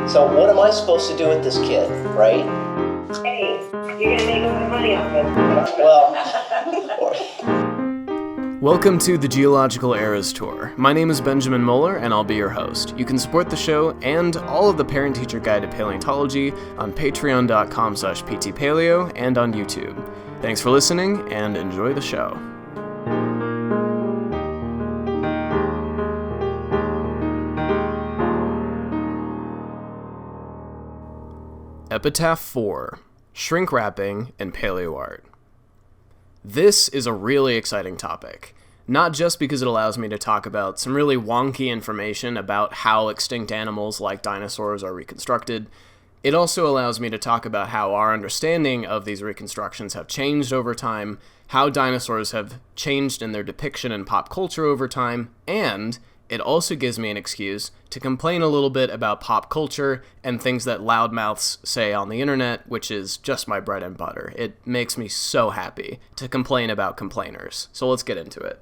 So what am I supposed to do with this kid, right? Hey, you're gonna make a lot of money off it. Well, Welcome to the Geological Eras Tour. My name is Benjamin Moeller, and I'll be your host. You can support the show and all of the Parent-Teacher Guide to Paleontology on patreon.com/ptpaleo and on YouTube. Thanks for listening, and enjoy the show. Epitaph 4, Shrinkwrapping and Paleoart. This is a really exciting topic, not just because it allows me to talk about some really wonky information about how extinct animals like dinosaurs are reconstructed. It also allows me to talk about how our understanding of these reconstructions have changed over time, how dinosaurs have changed in their depiction in pop culture over time, and it also gives me an excuse to complain a little bit about pop culture and things that loudmouths say on the internet, which is just my bread and butter. It makes me so happy to complain about complainers. So let's get into it.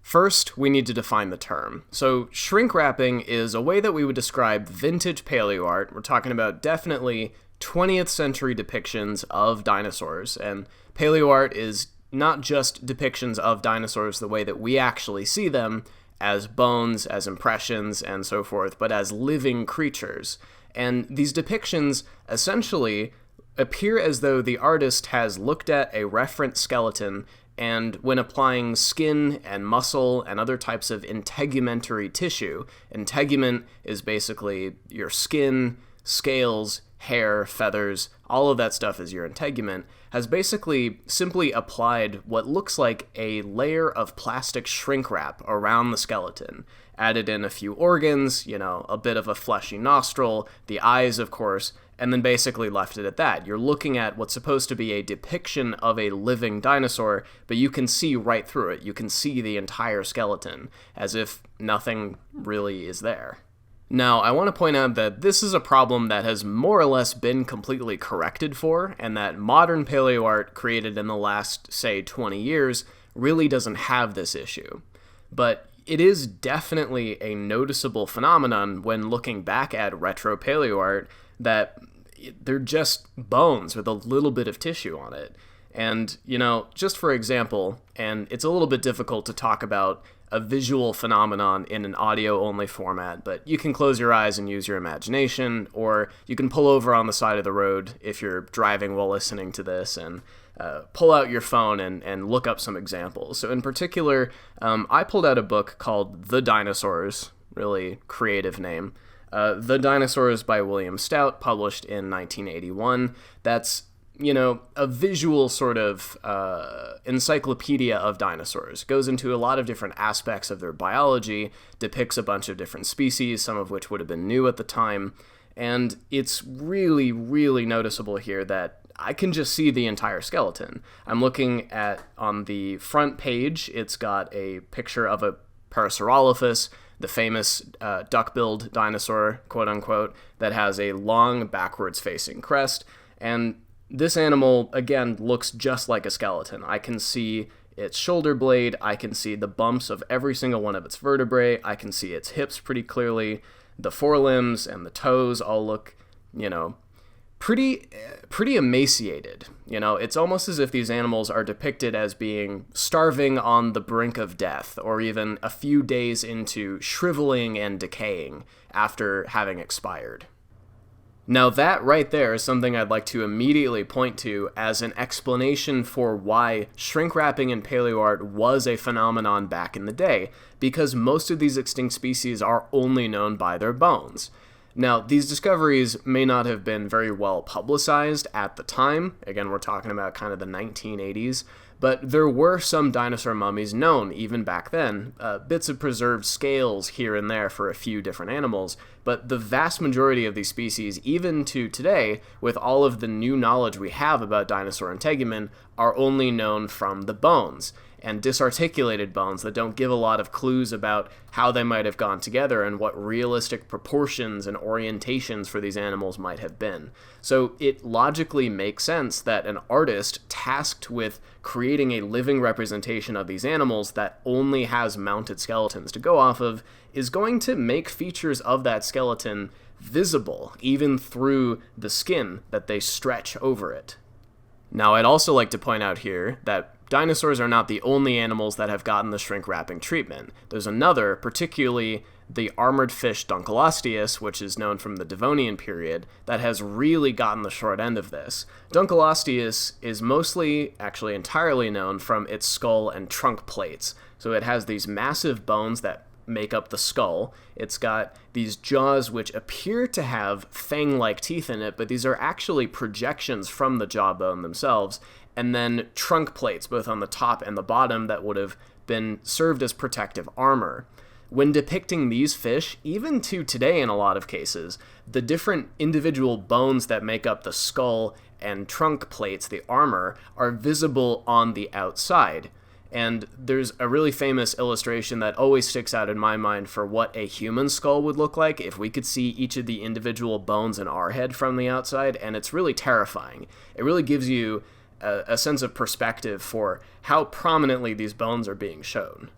First, we need to define the term. So shrinkwrapping is a way that we would describe vintage paleoart. We're talking about definitely 20th century depictions of dinosaurs, and paleoart is not just depictions of dinosaurs the way that we actually see them, as bones, as impressions, and so forth, but as living creatures. And these depictions essentially appear as though the artist has looked at a reference skeleton and when applying skin and muscle and other types of integumentary tissue, integument is basically your skin, scales, hair, feathers, all of that stuff is your integument, has basically simply applied what looks like a layer of plastic shrink wrap around the skeleton, added in a few organs, a bit of a fleshy nostril, the eyes, of course, and then basically left it at that. You're looking at what's supposed to be a depiction of a living dinosaur, but you can see right through it. You can see the entire skeleton, as if nothing really is there. Now, I want to point out that this is a problem that has more or less been completely corrected for, and that modern paleoart created in the last, say, 20 years really doesn't have this issue. But it is definitely a noticeable phenomenon when looking back at retro paleoart that they're just bones with a little bit of tissue on it. And, just for example, and it's a little bit difficult to talk about a visual phenomenon in an audio-only format, but you can close your eyes and use your imagination, or you can pull over on the side of the road if you're driving while listening to this and pull out your phone and look up some examples. So in particular, I pulled out a book called The Dinosaurs, really creative name. The Dinosaurs by William Stout, published in 1981. That's a visual sort of encyclopedia of dinosaurs. Goes into a lot of different aspects of their biology, depicts a bunch of different species, some of which would have been new at the time, and it's really, really noticeable here that I can just see the entire skeleton. I'm looking at, on the front page, it's got a picture of a Parasaurolophus, the famous duck-billed dinosaur, quote-unquote, that has a long backwards-facing crest, and this animal, again, looks just like a skeleton. I can see its shoulder blade, I can see the bumps of every single one of its vertebrae, I can see its hips pretty clearly, the forelimbs and the toes all look, pretty emaciated. It's almost as if these animals are depicted as being starving on the brink of death, or even a few days into shriveling and decaying after having expired. Now that right there is something I'd like to immediately point to as an explanation for why shrinkwrapping in paleoart was a phenomenon back in the day, because most of these extinct species are only known by their bones. Now, these discoveries may not have been very well publicized at the time. Again, we're talking about kind of the 1980s, but there were some dinosaur mummies known even back then, bits of preserved scales here and there for a few different animals, but the vast majority of these species, even to today, with all of the new knowledge we have about dinosaur integument, are only known from the bones. and disarticulated bones that don't give a lot of clues about how they might have gone together and what realistic proportions and orientations for these animals might have been. So it logically makes sense that an artist tasked with creating a living representation of these animals that only has mounted skeletons to go off of is going to make features of that skeleton visible, even through the skin that they stretch over it. Now, I'd also like to point out here that dinosaurs are not the only animals that have gotten the shrink wrapping treatment. There's another, particularly the armored fish Dunkleosteus, which is known from the Devonian period, that has really gotten the short end of this. Dunkleosteus is mostly, actually entirely known from its skull and trunk plates. So it has these massive bones that make up the skull. It's got these jaws which appear to have fang-like teeth in it, but these are actually projections from the jawbone themselves, and then trunk plates both on the top and the bottom that would have been served as protective armor. When depicting these fish, even to today in a lot of cases, the different individual bones that make up the skull and trunk plates, the armor, are visible on the outside. And there's a really famous illustration that always sticks out in my mind for what a human skull would look like if we could see each of the individual bones in our head from the outside, and it's really terrifying. It really gives you a sense of perspective for how prominently these bones are being shown.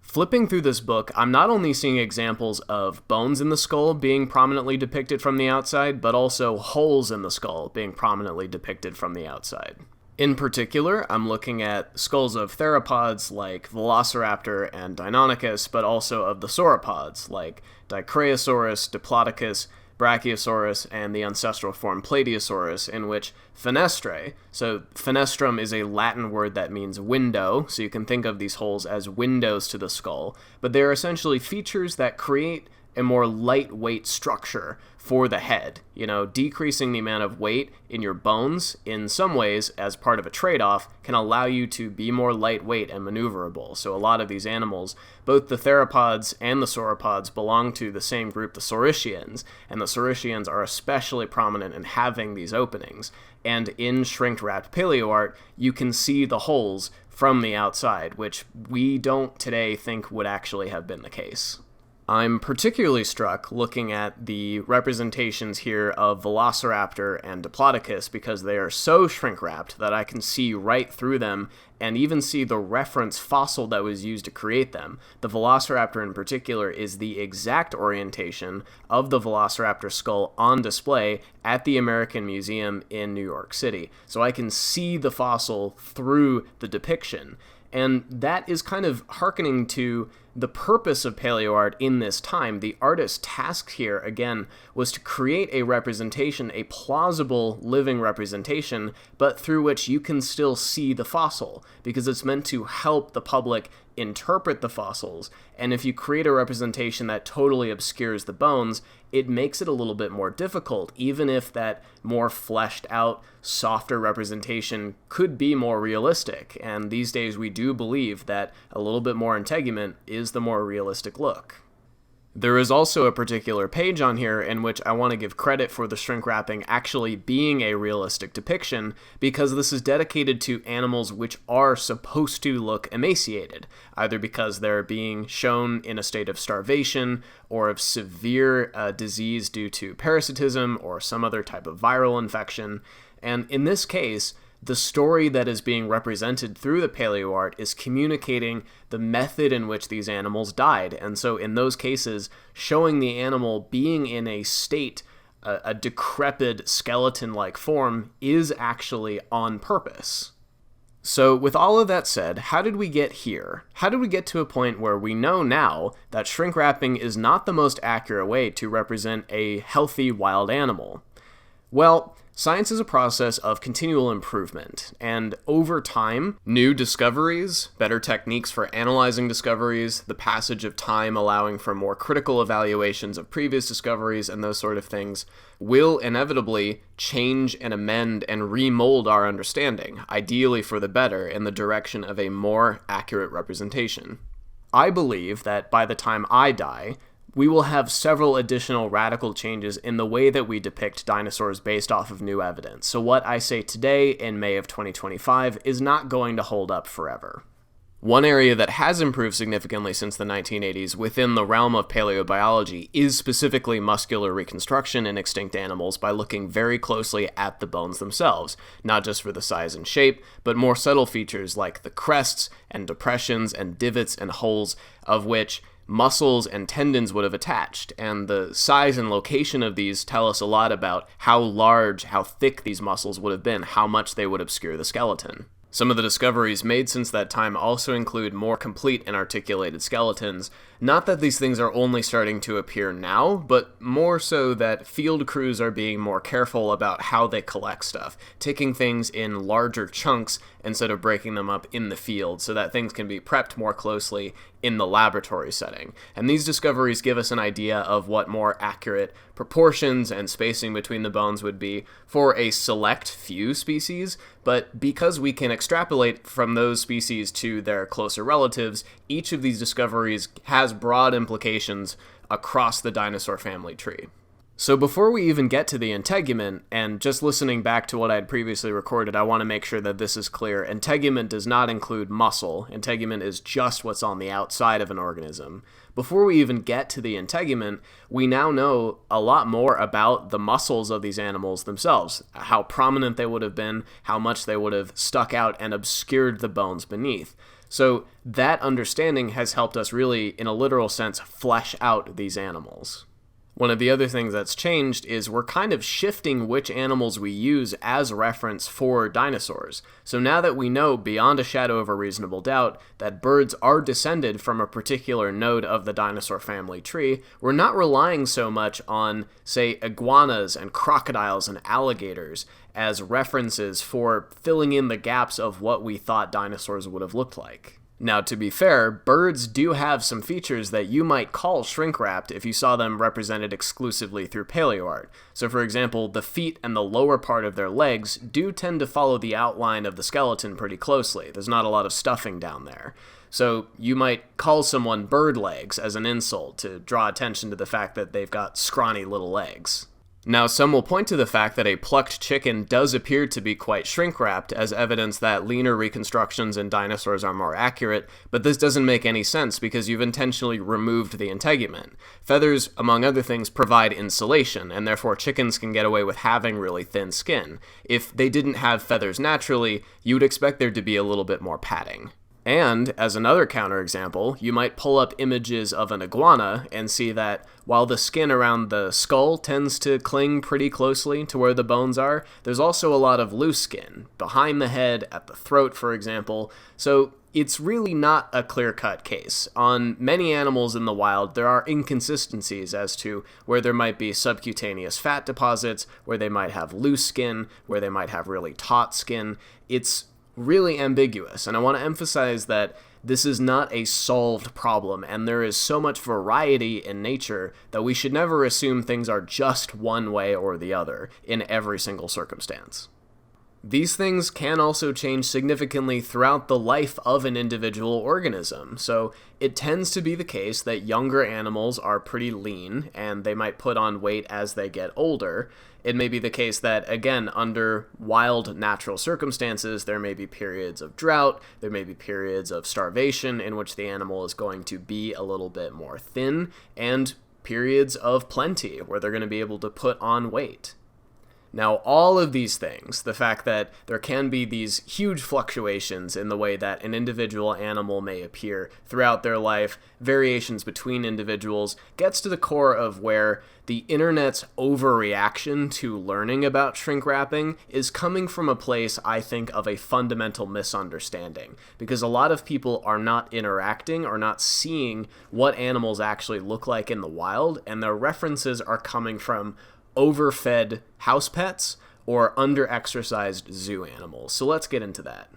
Flipping through this book, I'm not only seeing examples of bones in the skull being prominently depicted from the outside, but also holes in the skull being prominently depicted from the outside. In particular, I'm looking at skulls of theropods like Velociraptor and Deinonychus, but also of the sauropods like Dicraeosaurus, Diplodocus, Brachiosaurus, and the ancestral form Plateosaurus, in which fenestrae, so fenestrum is a Latin word that means window, so you can think of these holes as windows to the skull, but they're essentially features that create a more lightweight structure for the head. Decreasing the amount of weight in your bones, in some ways, as part of a trade-off, can allow you to be more lightweight and maneuverable. So a lot of these animals, both the theropods and the sauropods, belong to the same group, the saurischians, and the saurischians are especially prominent in having these openings. And in shrink-wrapped paleoart, you can see the holes from the outside, which we don't today think would actually have been the case. I'm particularly struck looking at the representations here of Velociraptor and Diplodocus because they are so shrink-wrapped that I can see right through them and even see the reference fossil that was used to create them. The Velociraptor in particular is the exact orientation of the Velociraptor skull on display at the American Museum in New York City. So I can see the fossil through the depiction. And that is kind of hearkening to the purpose of paleoart in this time. The artist's task here, again, was to create a representation, a plausible living representation, but through which you can still see the fossil, because it's meant to help the public interpret the fossils. And if you create a representation that totally obscures the bones, it makes it a little bit more difficult, even if that more fleshed out, softer representation could be more realistic. And these days we do believe that a little bit more integument is the more realistic look. There is also a particular page on here in which I want to give credit for the shrink wrapping actually being a realistic depiction, because this is dedicated to animals which are supposed to look emaciated, either because they're being shown in a state of starvation or of severe disease due to parasitism or some other type of viral infection. And in this case, the story that is being represented through the paleoart is communicating the method in which these animals died. And so in those cases, showing the animal being in a state, a decrepit skeleton-like form, is actually on purpose. So with all of that said, how did we get here? How did we get to a point where we know now that shrink wrapping is not the most accurate way to represent a healthy wild animal? Well, science is a process of continual improvement, and over time, new discoveries, better techniques for analyzing discoveries, the passage of time allowing for more critical evaluations of previous discoveries, and those sort of things, will inevitably change and amend and remold our understanding, ideally for the better, in the direction of a more accurate representation. I believe that by the time I die, we will have several additional radical changes in the way that we depict dinosaurs based off of new evidence. So what I say today in May of 2025 is not going to hold up forever. One area that has improved significantly since the 1980s within the realm of paleobiology is specifically muscular reconstruction in extinct animals by looking very closely at the bones themselves, not just for the size and shape, but more subtle features like the crests and depressions and divots and holes of which muscles and tendons would have attached, and the size and location of these tell us a lot about how large, how thick these muscles would have been, how much they would obscure the skeleton. Some of the discoveries made since that time also include more complete and articulated skeletons. Not that these things are only starting to appear now, but more so that field crews are being more careful about how they collect stuff, taking things in larger chunks instead of breaking them up in the field so that things can be prepped more closely in the laboratory setting. And these discoveries give us an idea of what more accurate proportions and spacing between the bones would be for a select few species, but because we can extrapolate from those species to their closer relatives, each of these discoveries has broad implications across the dinosaur family tree. So before we even get to the integument, and just listening back to what I had previously recorded, I want to make sure that this is clear. Integument does not include muscle. Integument is just what's on the outside of an organism. Before we even get to the integument, we now know a lot more about the muscles of these animals themselves, how prominent they would have been, how much they would have stuck out and obscured the bones beneath. So that understanding has helped us really, in a literal sense, flesh out these animals. One of the other things that's changed is we're kind of shifting which animals we use as reference for dinosaurs. So now that we know beyond a shadow of a reasonable doubt that birds are descended from a particular node of the dinosaur family tree, we're not relying so much on, say, iguanas and crocodiles and alligators as references for filling in the gaps of what we thought dinosaurs would have looked like. Now, to be fair, birds do have some features that you might call shrink-wrapped if you saw them represented exclusively through paleoart. So, for example, the feet and the lower part of their legs do tend to follow the outline of the skeleton pretty closely. There's not a lot of stuffing down there. So you might call someone bird legs as an insult to draw attention to the fact that they've got scrawny little legs. Now, some will point to the fact that a plucked chicken does appear to be quite shrink-wrapped as evidence that leaner reconstructions in dinosaurs are more accurate, but this doesn't make any sense because you've intentionally removed the integument. Feathers, among other things, provide insulation, and therefore chickens can get away with having really thin skin. If they didn't have feathers naturally, you would expect there to be a little bit more padding. And, as another counterexample, you might pull up images of an iguana and see that while the skin around the skull tends to cling pretty closely to where the bones are, there's also a lot of loose skin, behind the head, at the throat, for example, so it's really not a clear-cut case. On many animals in the wild, there are inconsistencies as to where there might be subcutaneous fat deposits, where they might have loose skin, where they might have really taut skin. It's really ambiguous, and I want to emphasize that this is not a solved problem, and there is so much variety in nature that we should never assume things are just one way or the other in every single circumstance. These things can also change significantly throughout the life of an individual organism, so it tends to be the case that younger animals are pretty lean, and they might put on weight as they get older. It may be the case that, again, under wild natural circumstances, there may be periods of drought, there may be periods of starvation in which the animal is going to be a little bit more thin, and periods of plenty where they're going to be able to put on weight. Now, all of these things, the fact that there can be these huge fluctuations in the way that an individual animal may appear throughout their life, variations between individuals, gets to the core of where the internet's overreaction to learning about shrink wrapping is coming from a place, I think, of a fundamental misunderstanding. Because a lot of people are not interacting or not seeing what animals actually look like in the wild, and their references are coming from overfed house pets or under-exercised zoo animals. So let's get into that.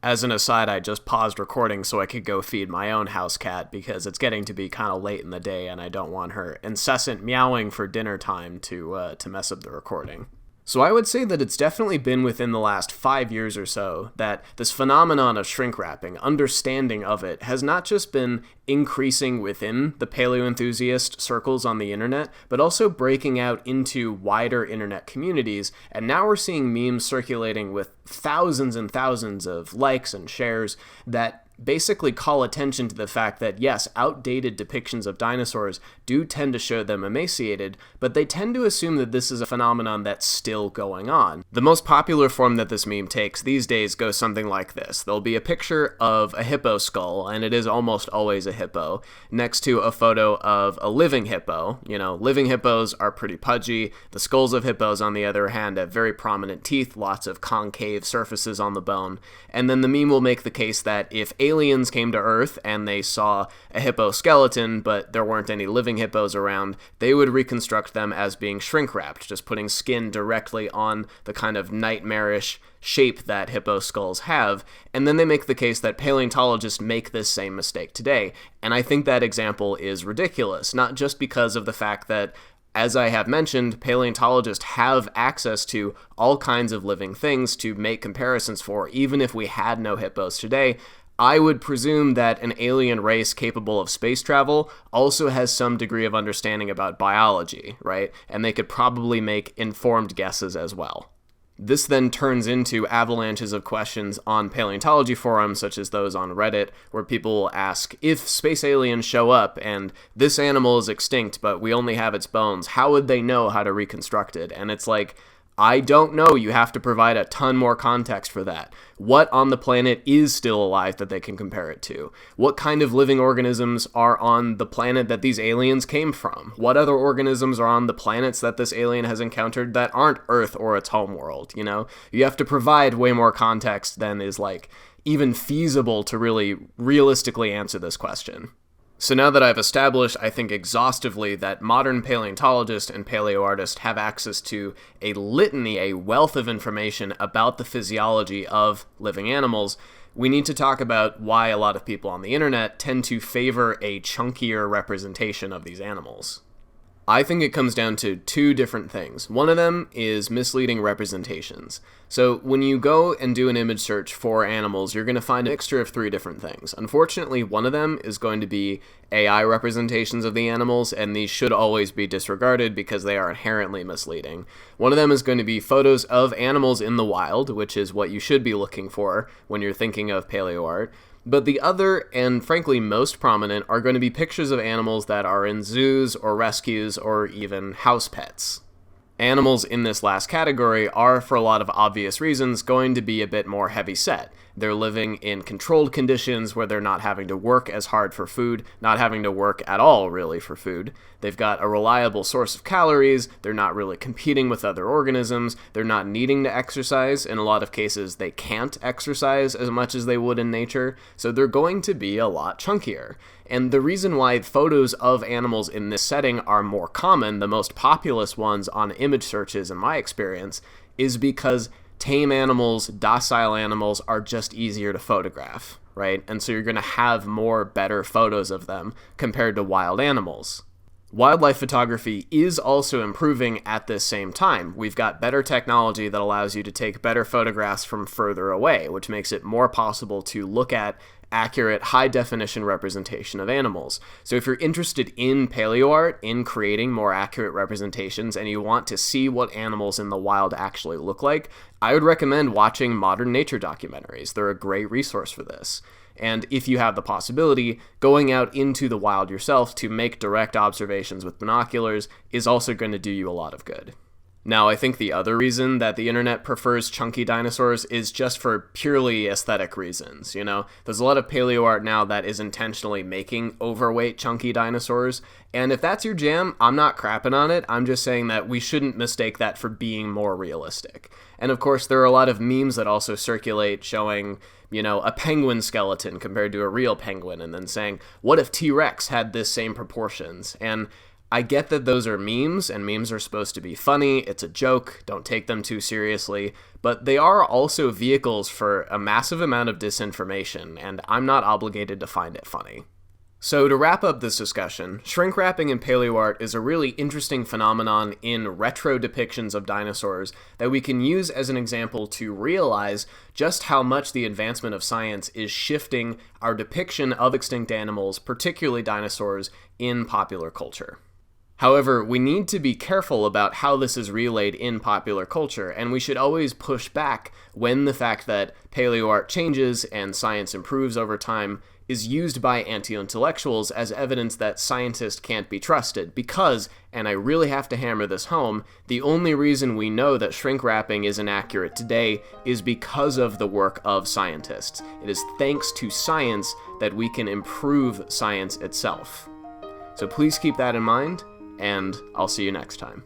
As an aside, I just paused recording so I could go feed my own house cat because it's getting to be kind of late in the day and I don't want her incessant meowing for dinner time to mess up the recording. So I would say that it's definitely been within the last 5 years or so that this phenomenon of shrink wrapping, understanding of it, has not just been increasing within the paleoenthusiast circles on the internet, but also breaking out into wider internet communities, and now we're seeing memes circulating with thousands and thousands of likes and shares that basically call attention to the fact that, yes, outdated depictions of dinosaurs do tend to show them emaciated, but they tend to assume that this is a phenomenon that's still going on. The most popular form that this meme takes these days goes something like this. There'll be a picture of a hippo skull, and it is almost always a hippo, next to a photo of a living hippo. You know, living hippos are pretty pudgy. The skulls of hippos, on the other hand, have very prominent teeth, lots of concave surfaces on the bone. And then the meme will make the case that if aliens came to Earth and they saw a hippo skeleton, but there weren't any living hippos around, they would reconstruct them as being shrink-wrapped, just putting skin directly on the kind of nightmarish shape that hippo skulls have. And then they make the case that paleontologists make this same mistake today. And I think that example is ridiculous, not just because of the fact that, as I have mentioned, paleontologists have access to all kinds of living things to make comparisons for, even if we had no hippos today. I would presume that an alien race capable of space travel also has some degree of understanding about biology, right? And they could probably make informed guesses as well. This then turns into avalanches of questions on paleontology forums, such as those on Reddit, where people will ask, if space aliens show up and this animal is extinct, but we only have its bones, how would they know how to reconstruct it? And it's like, I don't know. You have to provide a ton more context for that. What on the planet is still alive that they can compare it to? What kind of living organisms are on the planet that these aliens came from? What other organisms are on the planets that this alien has encountered that aren't Earth or its homeworld, you know? You have to provide way more context than is, like, even feasible to really realistically answer this question. So now that I've established, I think exhaustively, that modern paleontologists and paleoartists have access to a litany, a wealth of information about the physiology of living animals, we need to talk about why a lot of people on the internet tend to favor a chunkier representation of these animals. I think it comes down to two different things. One of them is misleading representations. So when you go and do an image search for animals, you're going to find a mixture of three different things. Unfortunately, one of them is going to be AI representations of the animals, and these should always be disregarded because they are inherently misleading. One of them is going to be photos of animals in the wild, which is what you should be looking for when you're thinking of paleoart. But the other, and frankly most prominent, are going to be pictures of animals that are in zoos or rescues or even house pets. Animals in this last category are, for a lot of obvious reasons, going to be a bit more heavy set. They're living in controlled conditions where they're not having to work as hard for food, not having to work at all, really, for food. They've got a reliable source of calories, they're not really competing with other organisms, they're not needing to exercise. In a lot of cases, they can't exercise as much as they would in nature, so they're going to be a lot chunkier. And the reason why photos of animals in this setting are more common, the most populous ones on image searches in my experience, is because tame animals, docile animals are just easier to photograph, right? And so you're going to have more better photos of them compared to wild animals. Wildlife photography is also improving at this same time. We've got better technology that allows you to take better photographs from further away, which makes it more possible to look at accurate, high-definition representation of animals. So if you're interested in paleoart, in creating more accurate representations, and you want to see what animals in the wild actually look like, I would recommend watching modern nature documentaries. They're a great resource for this. And if you have the possibility, going out into the wild yourself to make direct observations with binoculars is also going to do you a lot of good. Now, I think the other reason that the internet prefers chunky dinosaurs is just for purely aesthetic reasons, you know? There's a lot of paleoart now that is intentionally making overweight, chunky dinosaurs, and if that's your jam, I'm not crapping on it. I'm just saying that we shouldn't mistake that for being more realistic. And of course, there are a lot of memes that also circulate showing, you know, a penguin skeleton compared to a real penguin, and then saying, what if T-Rex had this same proportions? And I get that those are memes, and memes are supposed to be funny, it's a joke, don't take them too seriously, but they are also vehicles for a massive amount of disinformation, and I'm not obligated to find it funny. So to wrap up this discussion, shrinkwrapping in paleoart is a really interesting phenomenon in retro depictions of dinosaurs that we can use as an example to realize just how much the advancement of science is shifting our depiction of extinct animals, particularly dinosaurs, in popular culture. However, we need to be careful about how this is relayed in popular culture, and we should always push back when the fact that paleoart changes and science improves over time is used by anti-intellectuals as evidence that scientists can't be trusted, because, and I really have to hammer this home, the only reason we know that shrink wrapping is inaccurate today is because of the work of scientists. It is thanks to science that we can improve science itself. So please keep that in mind, and I'll see you next time.